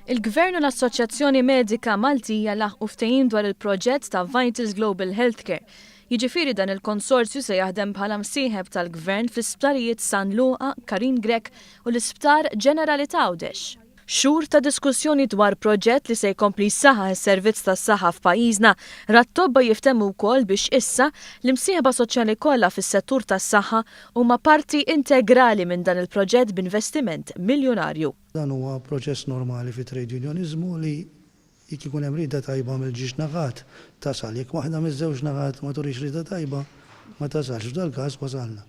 Il-Gvern u l-Assoċjazzjoni Medika Maltija laħqu ftehim dwar il-proġett ta' Vitals Global Healthcare. Jiġifieri dan il-konsorzju se jaħdem bħala msieħeb tal-Gvern fl-Isptarijiet St.Lukes, Karin Grech u l-Isptar Ġenerali ta' Xhur ta' diskussjoni dwar proġett li se jkompli jsaħħaħ is-servizz tas-saħħa f'pajjiżna rat-tobba jiftehmu wkoll biex issa l-imsieħba soċjali kollha fis-settur tas-saħħa huma parti integrali minn dan il-proġett b'investiment miljonarju. Dan huwa proċess normali fi trade unionizmu li jekk ikun hemm rieda tajba mill-ġiex naħat tasal, jekk waħda miż-żewġ naħat ma turix rieda tajba ma tasalx, f'dal-każ wasalna.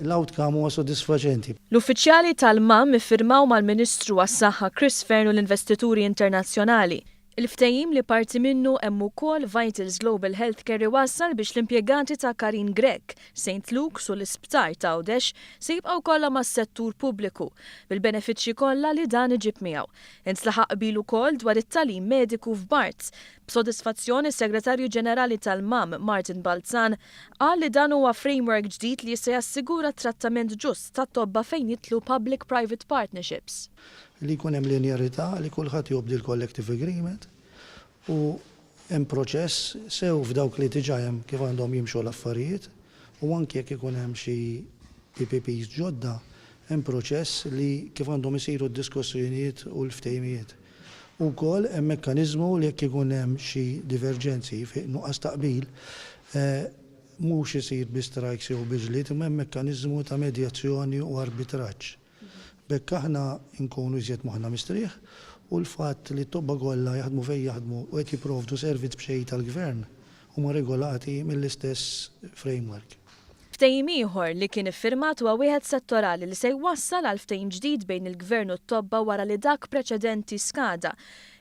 L-outcome huwa sodisfaċenti. L-uffiċjali tal-MAM iffirmaw mal-Ministru għas-Saħħa Kien u l-investituri internazzjonali. Il-ftehim li parti minnu hemm ukoll Vitals Global Healthcare iwassal biex l-impjegati ta' Karin Grech, St.Lukes u l-Isptar ta' se jibqgħu kollha mas-settur pubbliku bil-benefiċċji kollha li dan iġib miegħu. Intlaħaq qbil ukoll dwar it-tagħlim mediku f'Barts. B'sodisfazzjon is-Segretarju Ġenerali tal-MAM Martin Balzan qal li dan huwa framework ġdid li se jassigura trattament ġust tat-tobba fejn jitlu public-private partnerships. Li jkun hemm linjarità li kulħadd jobdi l-collective agreement u hemm proċess sew f'dawk li diġà hemm kif għandhom jimxu l-affarijiet u anke jekk ikun hemm xi PPPs ġodda hemm proċess li kif għandhom isiru d-diskussjonijiet u l-ftehimijiet. Ukoll hemm mekkaniżmu li jekk ikun hemm xi diverġenzi fi nuqqas taqbil mhux isir bi strikes jew bi ġlied, imma hemm mekkaniżmu ta' medjazzjoni u arbitraġġ. Bekk aħna nkunu iżjed moħħna mistrieħ u l-fatt li t-tobba kollha jaħdmu fejn jaħdmu u qed jipprovdu servizz b'xejn tal-Gvern huma regolati mill-istess framework. Ftehim ieħor li kien iffirmat huwa wieħed settorali li se jwassal għal ftehim ġdid bejn il-Gvern u t-tobba wara li dak preċedenti skada.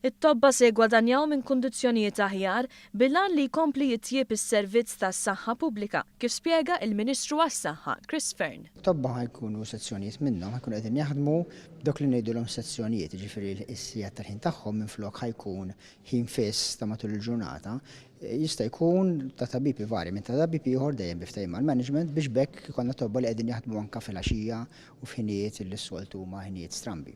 It-tobba se jgwadanjaw minn kundizzjonijiet aħjar bilan li jkompli jitjieb is-servizz tas-saħħa pubblika, kif spjega il-Ministru għas-Saħħa Kien. Tobba ħajkunu sezzjonijiet minnhom ħajkunu qegħdin jaħdmu dawk li ngħidulhom sezzjonijiet, jiġifieri s-sigħat tal-ħin tagħhom minflok ħajkun ħin fiss ta' matul il-ġurnata. Jista' jkun ta' tabibi vari minn ta' tabibi ieħor dejjem biftehim mal-management biex bekk ikollna tobba li qegħdin jaħdmu anke fil-għaxija u f'ħinijiet li s-soltu huma ħinijiet strambi.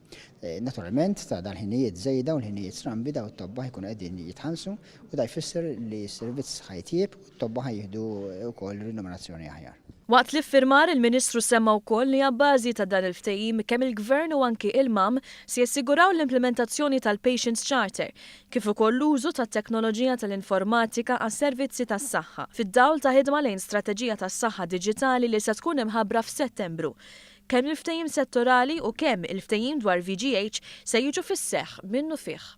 Naturalment ta' dan ħinijiet żejda u l-ħinijiet strambi daw it-tobba jkunu qegħdin jitħallsu u da jfisser li s-servizz ħajtjieb u t-tobba ħajjieħdu wkoll rinumerazzjoni aħjar. Waqt li ffirmar il-Ministru semma wkoll li għabbażi ta' dan il-ftehim kemm il-Gvern u anki il-MAM se jassiguraw l-implementazzjoni tal-Patients Charter kif ukoll l-użu tat-teknoloġija tal-informatika għas-servizzi tas-saħħa fid-dawl ta' ħidma lejn strateġija tas-saħħa diġitali li se tkun imħabbra f'Settembru. Kemm il-ftehim settorali u kemm il-ftehim dwar VGH se jiġu fis-seħħ minnu fih.